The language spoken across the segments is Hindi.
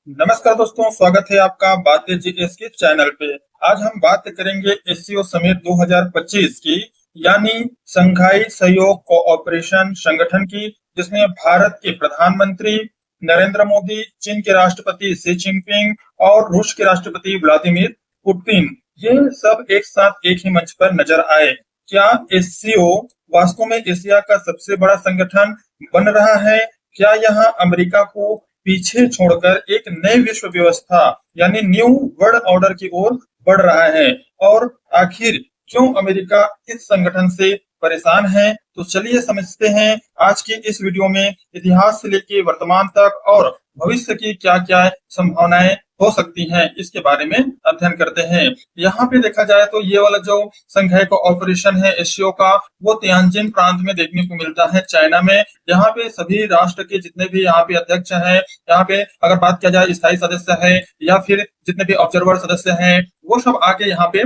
नमस्कार दोस्तों, स्वागत है आपका बातें जीएस के चैनल पे। आज हम बात करेंगे एससीओ समिट 2025 की, यानी शंघाई सहयोग कोऑपरेशन संगठन की, जिसमें भारत के प्रधानमंत्री नरेंद्र मोदी, चीन के राष्ट्रपति शी जिनपिंग और रूस के राष्ट्रपति व्लादिमीर पुतिन, ये सब एक साथ एक ही मंच पर नजर आए। क्या एससीओ वास्तव में एशिया का सबसे बड़ा संगठन बन रहा है? क्या यहाँ अमेरिका को पीछे छोड़कर एक नई विश्व व्यवस्था यानी न्यू वर्ल्ड ऑर्डर की ओर बढ़ रहा है? और आखिर क्यों अमेरिका इस संगठन से परेशान है? तो चलिए समझते हैं आज की इस वीडियो में इतिहास से लेके वर्तमान तक और भविष्य की क्या क्या संभावनाएं हो सकती हैं, इसके बारे में अध्ययन करते हैं। यहाँ पे देखा जाए तो ये वाला जो संघाई कोऑपरेशन है एससीओ का, वो तियानजिन प्रांत में देखने को मिलता है, चाइना में। यहाँ पे सभी राष्ट्र के जितने भी यहाँ पे अध्यक्ष हैं, यहाँ पे अगर बात किया जाए स्थायी सदस्य है या फिर जितने भी ऑब्जर्वर सदस्य हैं, वो सब आके यहाँ पे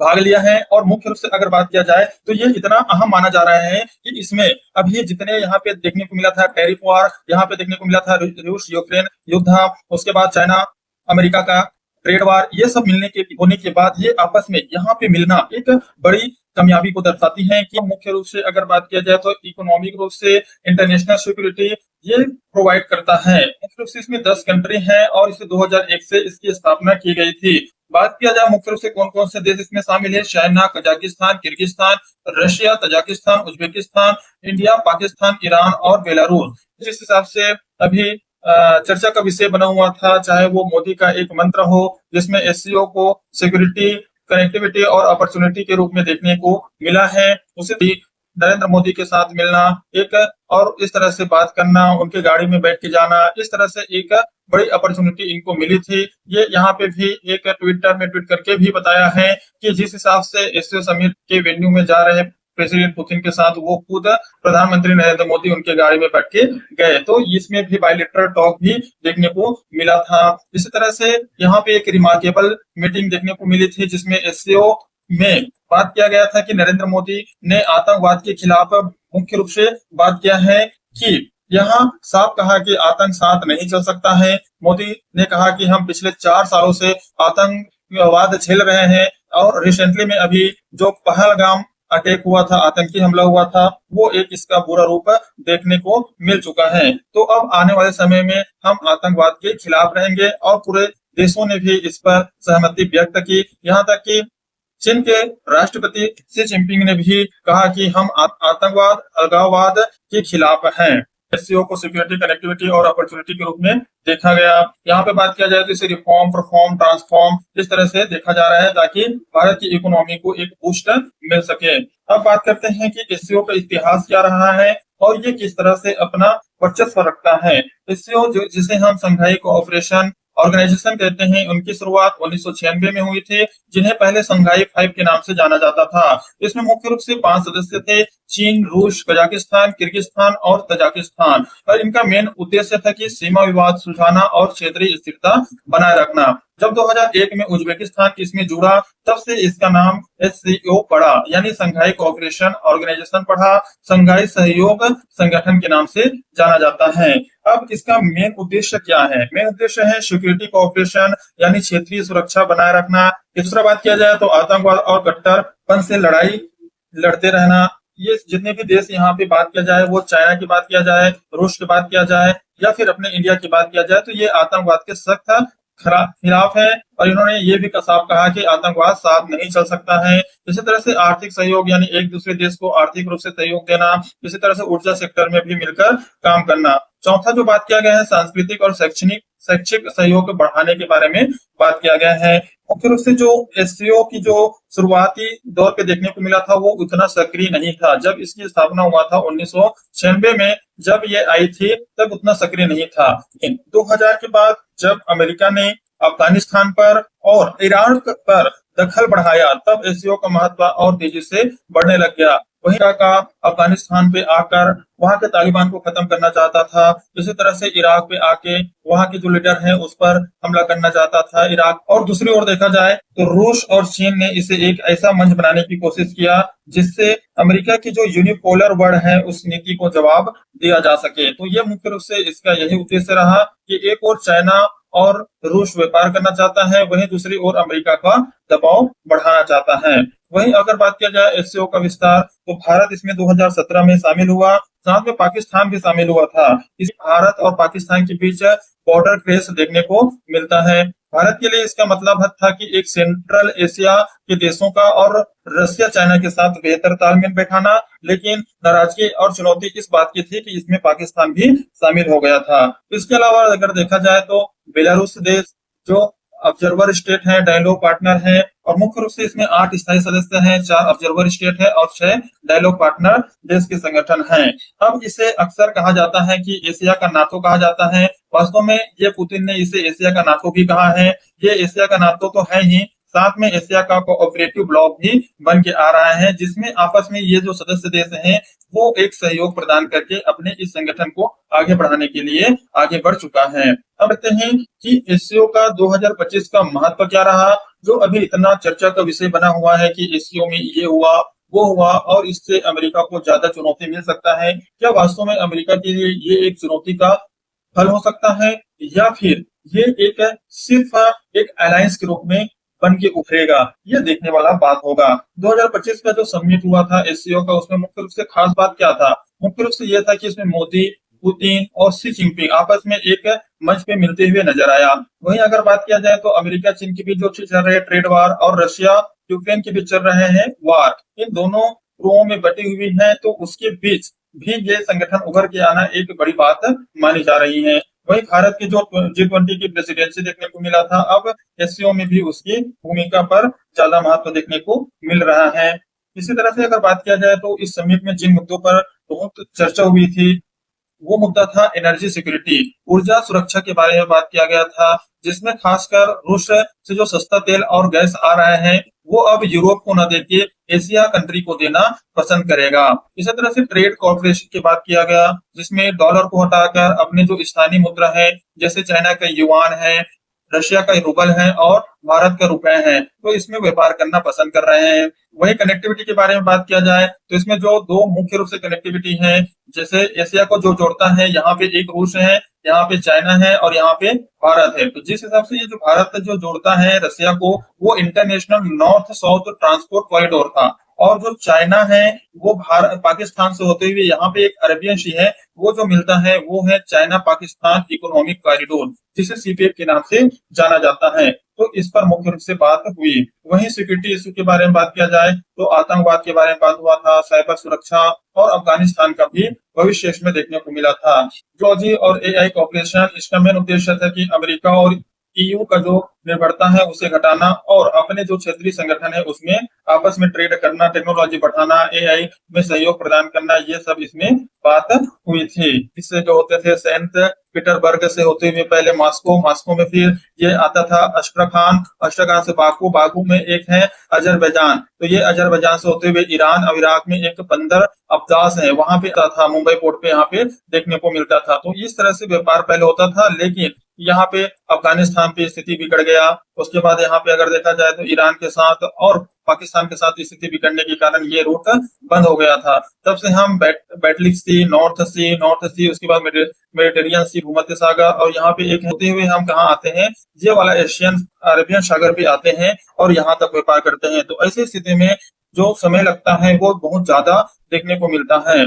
भाग लिया है। और मुख्य रूप से अगर बात किया जाए तो ये इतना अहम माना जा रहा है कि इसमें अभी जितने यहाँ पे देखने को मिला था टैरिफ वार, यहाँ पे देखने को मिला था रूस यूक्रेन युद्ध, उसके बाद चाइना अमेरिका का ट्रेड वार, ये सब मिलने के होने के बाद ये आपस में यहाँ पे मिलना एक बड़ी कामयाबी को दर्शाती है कि मुख्य रूप से अगर बात किया जाए तो इकोनॉमिक रूप से इंटरनेशनल सिक्योरिटी ये प्रोवाइड करता है। मुख्य रूप से इसमें 10 कंट्री हैं और इसे 2001 से इसकी स्थापना की गई थी। बात किया जाए मुख्य रूप से कौन कौन से देश इसमें शामिल है, China, Kazakhstan, Kyrgyzstan, Russia, Tajikistan, Uzbekistan, India, Pakistan, Iran और बेलारूस। जिस हिसाब से अभी चर्चा का विषय बना हुआ था, चाहे वो मोदी का एक मंत्र हो जिसमें एससीओ को सिक्योरिटी, कनेक्टिविटी और अपॉर्चुनिटी के रूप में देखने को मिला है, उसे भी नरेंद्र मोदी के साथ मिलना एक और इस तरह से बात करना, उनके गाड़ी में बैठ के जाना, इस तरह से एक बड़ी अपॉर्चुनिटी इनको मिली थी। ये यहाँ पे भी एक ट्विटर में ट्वीट करके भी बताया है कि जिस हिसाब से एससीओ समिट के वेन्यू में जा रहे प्रेसिडेंट पुतिन के साथ, वो खुद प्रधानमंत्री नरेंद्र मोदी उनके गाड़ी में बैठ के गए, तो इसमें भी बायलैटरल टॉक भी देखने को मिला था। इसी तरह से यहाँ पे एक रिमार्केबल मीटिंग देखने को मिली थी जिसमें एससीओ में बात किया गया था कि नरेंद्र मोदी ने आतंकवाद के खिलाफ मुख्य रूप से बात किया है कि यहाँ साफ कहा कि आतंक साथ नहीं चल सकता है। मोदी ने कहा कि हम पिछले 4 सालों से आतंकवाद झेल रहे हैं और रिसेंटली में अभी जो पहलगाम अटैक हुआ था, आतंकी हमला हुआ था, वो एक इसका बुरा रूप देखने को मिल चुका है। तो अब आने वाले समय में हम आतंकवाद के खिलाफ रहेंगे और पूरे देशों ने भी इस पर सहमति व्यक्त की। यहाँ तक कि चीन के राष्ट्रपति शी जिनपिंग ने भी कहा कि हम आतंकवाद, अलगाववाद के खिलाफ हैं। एससीओ को सिक्योरिटी, कनेक्टिविटी और अपॉर्चुनिटी के रूप में देखा गया। यहाँ पे बात किया जाए तो इसे रिफॉर्म, परफॉर्म, ट्रांसफॉर्म इस तरह से देखा जा रहा है ताकि भारत की इकोनॉमी को एक बूस्ट मिल सके। अब बात करते हैं कि एससीओ का इतिहास क्या रहा है और ये किस तरह से अपना वर्चस्व रखता है। एससीओ जिसे हम शंघाई कोऑपरेशन ऑर्गेनाइजेशन कहते हैं, उनकी शुरुआत 1996 में हुई थी, जिन्हें पहले शंघाई 5 के नाम से जाना जाता था। इसमें मुख्य रूप से 5 सदस्य थे, चीन, रूस, कजाकिस्तान, किर्गिस्तान और तजाकिस्तान। और इनका मेन उद्देश्य था कि सीमा विवाद सुलझाना और क्षेत्रीय स्थिरता बनाए रखना। जब 2001 में उज्बेकिस्तान इसमें जुड़ा, तब से इसका नाम एससीओ पड़ा, यानी शंघाई कोऑपरेशन ऑर्गेनाइजेशन पढ़ा, शंघाई सहयोग संगठन के नाम से जाना जाता है। अब इसका मेन उद्देश्य क्या है? मेन उद्देश्य है सिक्योरिटी कोऑपरेशन, यानी क्षेत्रीय सुरक्षा बनाए रखना। दूसरा बात किया जाए तो आतंकवाद और कट्टरपन से लड़ाई लड़ते रहना। ये जितने भी देश यहाँ पे बात किया जाए, वो चाइना की बात किया जाए, रूस की बात किया जाए या फिर अपने इंडिया की बात किया जाए, तो ये आतंकवाद के सख्त खिलाफ है और इन्होंने ये भी साफ कहा कि आतंकवाद साथ नहीं चल सकता है। इसी तरह से आर्थिक सहयोग, यानी एक दूसरे देश को आर्थिक रूप से सहयोग देना। इसी तरह से ऊर्जा सेक्टर में भी मिलकर काम करना। चौथा जो बात किया गया है, सांस्कृतिक और शैक्षिक सहयोग बढ़ाने के बारे में बात किया गया है। मुख्य रूप से जो एससीओ की जो शुरुआती दौर पे देखने को मिला था, वो उतना सक्रिय नहीं था। जब इसकी स्थापना हुआ था 1996 में, जब ये आई थी, तब उतना सक्रिय नहीं था। लेकिन 2000 के बाद जब अमेरिका ने अफगानिस्तान पर और ईरान पर दखल बढ़ाया, तब एससीओ का महत्व और तेजी से बढ़ने लग गया। वहीं का अफगानिस्तान पे आकर वहां के तालिबान को खत्म करना चाहता था। इसी तरह से इराक पे आके वहां के जो लीडर है उस पर हमला करना चाहता था इराक। और दूसरी ओर देखा जाए तो रूस और चीन ने इसे एक ऐसा मंच बनाने की कोशिश किया जिससे अमेरिका की जो यूनिपोलर वर्ल्ड है उस नीति को जवाब दिया जा सके। तो ये मुख्य रूप से इसका यही उद्देश्य रहा कि एक और चाइना और रूस व्यापार करना चाहता है, वहीं दूसरी ओर अमेरिका का दबाव बढ़ाना चाहता है। वहीं अगर बात किया जाए एससीओ का विस्तार, तो भारत इसमें 2017 में शामिल हुआ, साथ में पाकिस्तान भी शामिल हुआ था। इस भारत और पाकिस्तान के बीच बॉर्डर क्रेश देखने को मिलता है। भारत के लिए इसका मतलब था कि एक सेंट्रल एशिया के देशों का और रशिया चाइना के साथ बेहतर तालमेल बैठाना, लेकिन नाराजगी और चुनौती इस बात की थी कि इसमें पाकिस्तान भी शामिल हो गया था। इसके अलावा अगर देखा जाए तो बेलारूस देश जो ऑब्जर्वर स्टेट है, डायलॉग पार्टनर है, और मुख्य रूप से इसमें 8 स्थायी सदस्य हैं, 4 ऑब्जर्वर स्टेट है और 6 डायलॉग पार्टनर देश के संगठन हैं। अब इसे अक्सर कहा जाता है कि एशिया का नाटो कहा जाता है। वास्तव में ये पुतिन ने इसे एशिया का नाटो भी कहा है। ये एशिया का नाटो तो है ही, साथ में एशिया का कोऑपरेटिव ब्लॉक भी बन के आ रहा है, जिसमें आपस में ये जो सदस्य देश हैं वो एक सहयोग प्रदान करके अपने इस संगठन को आगे बढ़ाने के लिए आगे बढ़ चुका है। अब देखते हैं कि एससीओ का 2025 का महत्व क्या रहा, जो अभी इतना चर्चा का विषय बना हुआ है कि एससीओ में ये हुआ वो हुआ और इससे अमेरिका को ज्यादा चुनौती मिल सकता है। क्या वास्तव में अमेरिका के लिए ये एक चुनौती का हल हो सकता है, या फिर ये एक सिर्फ एक अलायंस के रूप में बन के उभरेगा, ये देखने वाला बात होगा। 2025 का जो समिट हुआ था एससीओ का, उसमें मुख्य रूप से खास बात क्या था? मुख्य रूप से यह था कि इसमें मोदी, पुतिन और शी जिनपिंग आपस में एक मंच पे मिलते हुए नजर आया। वहीं अगर बात किया जाए तो अमेरिका चीन के बीच जो चल रहे ट्रेड वार और रशिया यूक्रेन के बीच चल रहे हैं वार, इन दोनों ध्रुवों में बटी हुई है, तो उसके बीच भी ये संगठन उभर के आना एक बड़ी बात मानी जा रही है। वही भारत की जो G20 की प्रेसिडेंसी देखने को मिला था, अब एससीओ में भी उसकी भूमिका पर ज्यादा महत्व देखने को मिल रहा है। इसी तरह से अगर बात किया जाए तो इस समिट में जिन मुद्दों पर बहुत चर्चा हुई थी, वो मुद्दा था एनर्जी सिक्योरिटी, ऊर्जा सुरक्षा के बारे में बात किया गया था, जिसमें खासकर रूस से जो सस्ता तेल और गैस आ रहा है वो अब यूरोप को न देके एशिया कंट्री को देना पसंद करेगा। इसी तरह से ट्रेड कॉर्पोरेशन की बात किया गया, जिसमें डॉलर को हटाकर अपने जो स्थानीय मुद्रा है, जैसे चाइना का युआन है, रशिया का रूबल है और भारत का रुपए है, तो इसमें व्यापार करना पसंद कर रहे हैं। वही कनेक्टिविटी के बारे में बात किया जाए तो इसमें जो दो मुख्य रूप से कनेक्टिविटी है, जैसे एशिया को जो जोड़ता है, यहाँ पे एक रूस है, यहाँ पे चाइना है और यहाँ पे भारत है। तो जिस हिसाब से ये जो भारत जो जोड़ता है रशिया को, वो international north south transport corridor था, और जो चाइना है वो भारत पाकिस्तान से होते हुए यहाँ पे एक अरेबियन सी है, वो जो मिलता है वो है चाइना पाकिस्तान इकोनॉमिक कॉरिडोर, जिसे सीपीएफ के नाम से जाना जाता है। तो इस पर मुख्य रूप से बात हुई। वहीं सिक्योरिटी इशू के बारे में बात किया जाए तो आतंकवाद के बारे में बात हुआ था, साइबर सुरक्षा और अफगानिस्तान का भी भविष्य इसमें देखने को मिला था। जॉर्जी और एआई कॉर्पोरेशन, इसका मेन उद्देश्य था कि अमेरिका और ईयू का जो निर्भरता है उसे घटाना और अपने जो क्षेत्रीय संगठन है उसमें आपस में ट्रेड करना, टेक्नोलॉजी बढ़ाना, एआई में सहयोग प्रदान करना, ये सब इसमें बात हुई थी। इससे जो होते थे सेंट पीटरबर्ग से होते हुए पहले मॉस्को, मॉस्को में फिर ये आता था अश्ट्राखान, अश्ट्राखान से बाकू, बाकू में एक है अजरबैजान, तो ये अजरबैजान से होते हुए ईरान और इराक में एक बंदर अब्दास है, वहां पे आता था, मुंबई पोर्ट पे यहाँ पे देखने को मिलता था। तो इस तरह से व्यापार पहले होता था, लेकिन यहाँ पे अफगानिस्तान पे स्थिति बिगड़ गया। उसके बाद यहाँ पे अगर देखा जाए तो ईरान के साथ और पाकिस्तान के साथ स्थिति बिगड़ने के कारण ये रूट बंद हो गया था। तब से हम बैटलिक सी, नॉर्थ सी, उसके बाद मेडिटेरियन सी, भूमध्य सागर, और यहाँ पे एक होते हुए हम कहाँ आते हैं, ये वाला एशियन अरेबियन सागर पे आते हैं और यहाँ तक व्यापार करते हैं। तो ऐसी स्थिति में जो समय लगता है वो बहुत ज्यादा देखने को मिलता है।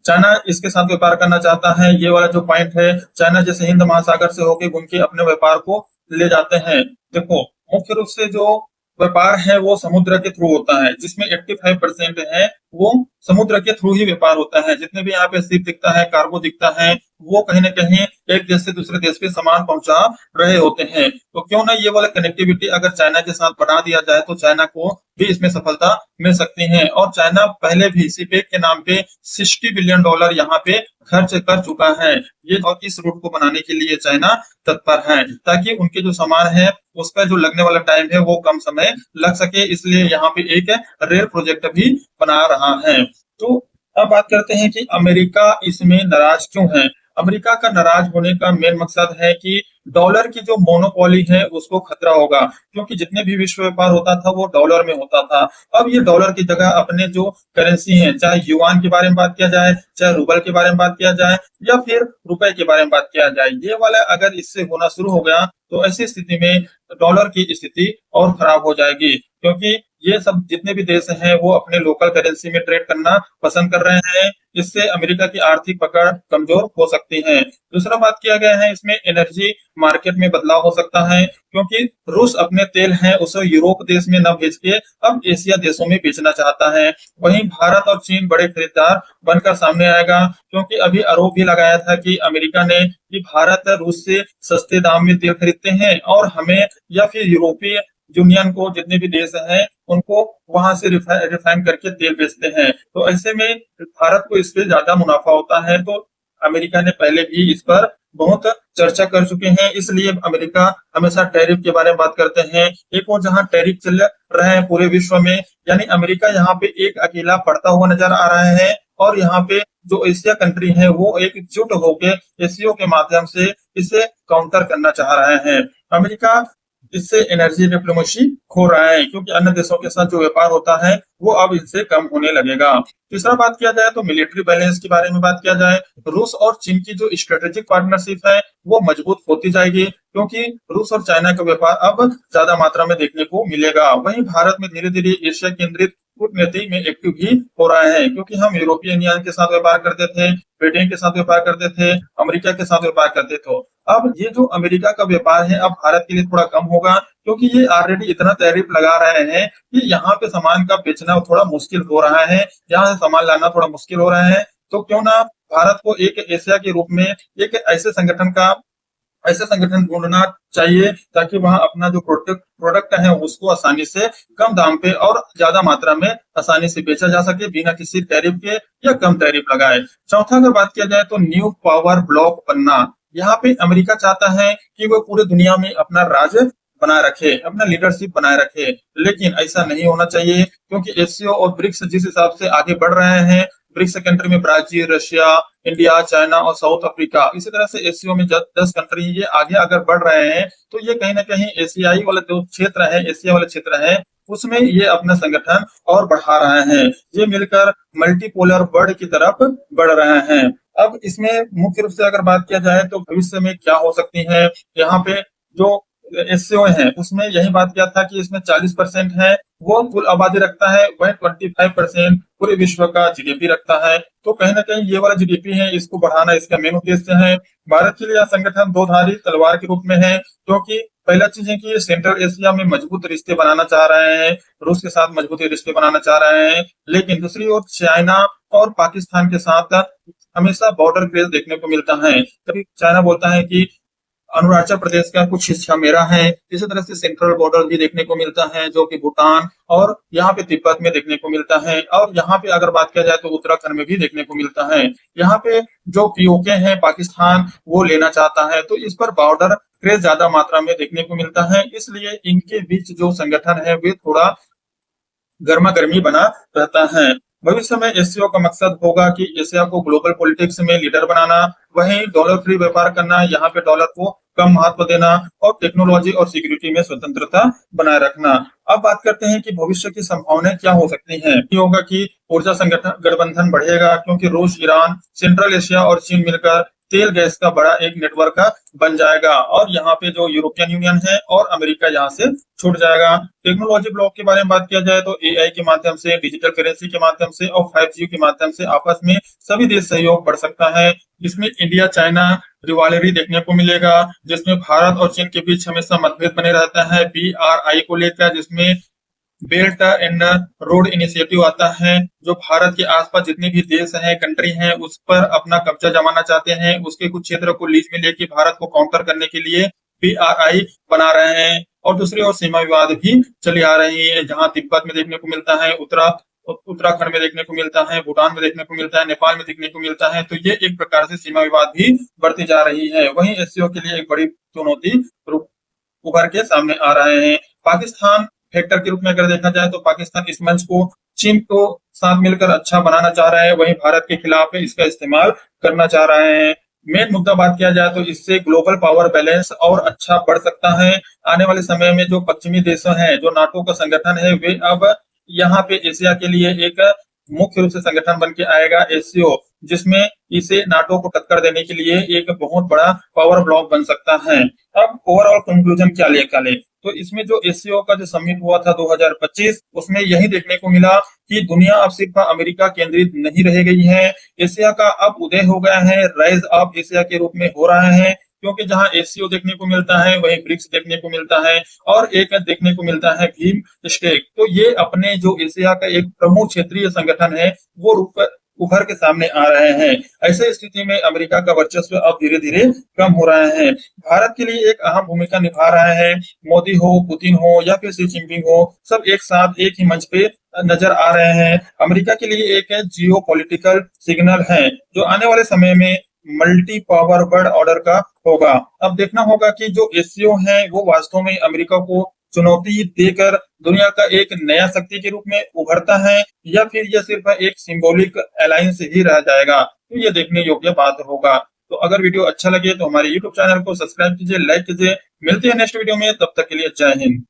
चाइना इसके साथ व्यापार करना चाहता है, ये वाला जो पॉइंट है, चाइना जैसे हिंद महासागर से होके घूम के अपने व्यापार को ले जाते हैं। देखो मुख्य रूप से जो व्यापार है वो समुद्र के थ्रू होता है, जिसमें 85% है वो समुद्र के थ्रू ही व्यापार होता है। जितने भी यहाँ पे शिप दिखता है, कार्गो दिखता है, वो कहीं ना कहीं एक देश से दूसरे देश पे सामान पहुंचा रहे होते हैं। तो क्यों ना ये वाला कनेक्टिविटी अगर चाइना के साथ बढ़ा दिया जाए तो चाइना को भी इसमें सफलता मिल सकती है। और चाइना पहले भी सीपेक के नाम पे $60 बिलियन यहाँ पे खर्च कर चुका है। ये और इस रूट को बनाने के लिए चाइना तत्पर है, ताकि उनके जो सामान है उसका जो लगने वाला टाइम है वो कम समय लग सके, इसलिए यहाँ पे एक रेल प्रोजेक्ट भी बना रहा है। तो अब बात करते हैं कि अमेरिका इसमें नाराज क्यों है। अमेरिका का नाराज होने का मेन मकसद है कि डॉलर की जो मोनोपोली है उसको खतरा होगा, क्योंकि जितने भी विश्व व्यापार होता था वो डॉलर में होता था। अब ये डॉलर की जगह अपने जो करेंसी है, चाहे युआन के बारे में बात किया जाए, चाहे रूबल के बारे में बात किया जाए, या फिर रुपए के बारे में बात किया जाए, ये वाला अगर इससे होना शुरू हो गया तो ऐसी स्थिति में डॉलर की स्थिति और खराब हो जाएगी, क्योंकि ये सब जितने भी देश हैं वो अपने लोकल करेंसी में ट्रेड करना पसंद कर रहे हैं। इससे अमेरिका की आर्थिक पकड़ कमजोर हो सकती है। दूसरा बात किया गया है इसमें एनर्जी मार्केट में बदलाव हो सकता है, क्योंकि रूस अपने तेल है उसे यूरोप देश में न भेज के अब एशिया देशों में बेचना चाहता है। वहीं भारत और चीन बड़े खरीदार बनकर सामने आएगा, क्योंकि अभी आरोप भी लगाया था कि अमेरिका ने कि भारत रूस से सस्ते दाम में तेल खरीदते हैं और हमें या फिर यूरोपीय यूनियन को जितने भी देश हैं उनको वहां से रिफाइन करके तेल बेचते हैं। तो ऐसे में भारत को इससे ज्यादा मुनाफा होता है। तो अमेरिका ने पहले भी इस पर बहुत चर्चा कर चुके हैं, इसलिए अमेरिका हमेशा टैरिफ के बारे में बात करते हैं। एक और जहां टैरिफ चल रहे हैं पूरे विश्व में, यानी अमेरिका यहाँ पे एक अकेला पड़ता हुआ नजर आ रहा है, और यहाँ पे जो एशिया कंट्री है वो एकजुट होकर एससीओ के माध्यम से इसे काउंटर करना चाह रहे हैं। अमेरिका इससे एनर्जी डिप्लोमेसी खो रहा है, क्योंकि अन्य देशों के साथ जो व्यापार होता है वो अब इससे कम होने लगेगा। तीसरा बात किया जाए तो मिलिट्री बैलेंस के बारे में बात किया जाए, रूस और चीन की जो स्ट्रेटेजिक पार्टनरशिप है वो मजबूत होती जाएगी, क्योंकि रूस और चाइना का व्यापार अब ज्यादा मात्रा में देखने को मिलेगा। वहीं भारत में धीरे धीरे एशिया केंद्रित कूटनीति में एक्टिव भी हो रहा है, क्योंकि हम यूरोपियन यूनियन के साथ व्यापार करते थे, ब्रिटेन के साथ व्यापार करते थे, अमेरिका के साथ व्यापार करते थे। अब ये जो अमेरिका का व्यापार है अब भारत के लिए थोड़ा कम होगा, क्योंकि ये ऑलरेडी इतना टैरिफ लगा रहे हैं कि यहाँ पे सामान का बेचना थोड़ा मुश्किल हो रहा है, यहाँ से सामान लाना थोड़ा मुश्किल हो रहा है। तो क्यों ना भारत को एक एशिया के रूप में एक ऐसे संगठन ढूंढना चाहिए, ताकि वहां अपना जो प्रोडक्ट है उसको आसानी से कम दाम पे और ज्यादा मात्रा में आसानी से बेचा जा सके, बिना किसी टैरिफ के या कम टैरिफ लगाए। चौथा अगर बात किया जाए तो न्यू पावर ब्लॉक बनना, यहाँ पे अमेरिका चाहता है कि वो पूरे दुनिया में अपना राज बनाए रखे, अपना लीडरशिप बनाए रखे, लेकिन ऐसा नहीं होना चाहिए, क्योंकि एससीओ और ब्रिक्स जिस हिसाब से आगे बढ़ रहे हैं, ब्रिक्स कंट्री में ब्राजील, रशिया, इंडिया, चाइना और साउथ अफ्रीका, इसी तरह से एससीओ में 10 कंट्री ये आगे अगर बढ़ रहे हैं, तो ये कहीं ना कहीं एशियाई वाला जो क्षेत्र है, एशिया वाला क्षेत्र है, उसमें ये अपना संगठन और बढ़ा रहे हैं। ये मिलकर मल्टीपोलर वर्ल्ड की तरफ बढ़ रहे हैं। अब इसमें मुख्य रूप से अगर बात किया जाए तो भविष्य में क्या हो सकती है, यहाँ पे जो एससीओ है उसमें यही बात किया था कि इसमें 40% है वो कुल आबादी रखता है, वह 25% पूरे विश्व का जीडीपी रखता है। तो कहीं ना कहीं ये वाला जीडीपी है इसको बढ़ाना इसका मेन उद्देश्य है। भारत के लिए यह संगठन दो धारी तलवार के रूप में है, क्योंकि पहला चीज है कि सेंट्रल एशिया में मजबूत रिश्ते बनाना चाह रहे हैं, रूस के साथ मजबूत रिश्ते बनाना चाह रहे हैं, लेकिन दूसरी ओर चाइना और पाकिस्तान के साथ हमेशा बॉर्डर क्रेज देखने को मिलता है। कभी चाइना बोलता है कि अरुणाचल प्रदेश का कुछ हिस्सा मेरा है, इसी तरह से सेंट्रल बॉर्डर भी देखने को मिलता है जो कि भूटान और यहाँ पे तिब्बत में देखने को मिलता है, और यहाँ पे अगर बात किया जाए तो उत्तराखंड में भी देखने को मिलता है। यहाँ पे जो पीओके है पाकिस्तान वो लेना चाहता है, तो इस पर बॉर्डर क्रेज ज्यादा मात्रा में देखने को मिलता है, इसलिए इनके बीच जो संगठन है वे थोड़ा गर्मा गर्मी बना रहता है। भविष्य में एससीओ का मकसद होगा कि एशिया को ग्लोबल पॉलिटिक्स में लीडर बनाना, वहीं डॉलर फ्री व्यापार करना, यहाँ पे डॉलर को कम महत्व देना और टेक्नोलॉजी और सिक्योरिटी में स्वतंत्रता बनाए रखना। अब बात करते हैं कि भविष्य की संभावनाएं क्या हो सकती हैं। ये होगा कि ऊर्जा संगठन गठबंधन बढ़ेगा, क्योंकि रूस, ईरान, सेंट्रल एशिया और चीन मिलकर तेल गैस का बड़ा एक नेटवर्क बन जाएगा, और यहाँ पे जो यूरोपियन यूनियन है और अमेरिका यहाँ से छूट जाएगा। टेक्नोलॉजी ब्लॉक के बारे में बात किया जाए तो एआई के माध्यम से, डिजिटल करेंसी के माध्यम से और 5G के माध्यम से आपस में सभी देश सहयोग बढ़ सकता है। इसमें इंडिया चाइना रिवालरी देखने को मिलेगा, जिसमें भारत और चीन के बीच हमेशा मतभेद बने रहता है BRI को लेकर, जिसमें बेल्ट एंड रोड इनिशिएटिव आता है, जो भारत के आसपास जितने भी देश हैं, कंट्री हैं, उस पर अपना कब्जा जमाना चाहते हैं, उसके कुछ क्षेत्र को लीज में लेके भारत को काउंटर करने के लिए BRI बना रहे हैं। और दूसरी ओर सीमा विवाद भी चली आ रही है, जहां तिब्बत में देखने को मिलता है, उत्तराखंड में देखने को मिलता है, भूटान में देखने को मिलता है, नेपाल में देखने को मिलता है। तो ये एक प्रकार से सीमा विवाद भी बढ़ती जा रही है। वहीं एससीओ के लिए एक बड़ी चुनौती उभर के सामने आ रहे हैं। पाकिस्तान फैक्टर के रूप में अगर देखा जाए तो पाकिस्तान इस मंच को चीन को साथ मिलकर अच्छा बनाना चाह रहे हैं, वहीं भारत के खिलाफ इसका इस्तेमाल करना चाह रहे हैं। मेन मुद्दा बात किया जाए तो इससे ग्लोबल पावर बैलेंस और अच्छा बढ़ सकता है। आने वाले समय में जो पश्चिमी देशों हैं, जो नाटो का संगठन है, वे अब यहाँ पे एशिया के लिए एक मुख्य रूप से संगठन बन के आएगा एससीओ, जिसमें इसे नाटो को टक्कर देने के लिए एक बहुत बड़ा पावर ब्लॉक बन सकता है। अब ओवरऑल कंक्लूजन क्या निकाले, तो इसमें जो एससीओ का जो समिट हुआ था 2025, उसमें यही देखने को मिला कि दुनिया अब सिर्फ अमेरिका केंद्रित नहीं रह गई है। एशिया का अब उदय हो गया है, राइज ऑफ एशिया के रूप में हो रहा है, क्योंकि जहां एससीओ देखने को मिलता है वहीं ब्रिक्स देखने को मिलता है और एक देखने को मिलता है भीम स्टेक। तो ये अपने जो एशिया का एक प्रमुख क्षेत्रीय संगठन है वो रूप उभर के सामने आ रहे हैं। ऐसे स्थिति में अमेरिका का वर्चस्व अब धीरे धीरे कम हो रहा है। भारत के लिए एक अहम भूमिका निभा रहा है। मोदी हो, पुतिन हो या फिर शी जिनपिंग हो, सब एक साथ एक ही मंच पे नजर आ रहे हैं। अमेरिका के लिए एक जियो पॉलिटिकल सिग्नल है जो आने वाले समय में मल्टी पावर वर्ल्ड ऑर्डर का होगा। अब देखना होगा कि जो एससीओ है वो वास्तव में अमेरिका को चुनौती देकर दुनिया का एक नया शक्ति के रूप में उभरता है या फिर यह सिर्फ एक सिंबॉलिक अलायंस ही रह जाएगा। तो ये देखने योग्य बात होगा। तो अगर वीडियो अच्छा लगे तो हमारे यूट्यूब चैनल को सब्सक्राइब कीजिए, लाइक कीजिए। मिलते हैं नेक्स्ट वीडियो में, तब तक के लिए जय हिंद।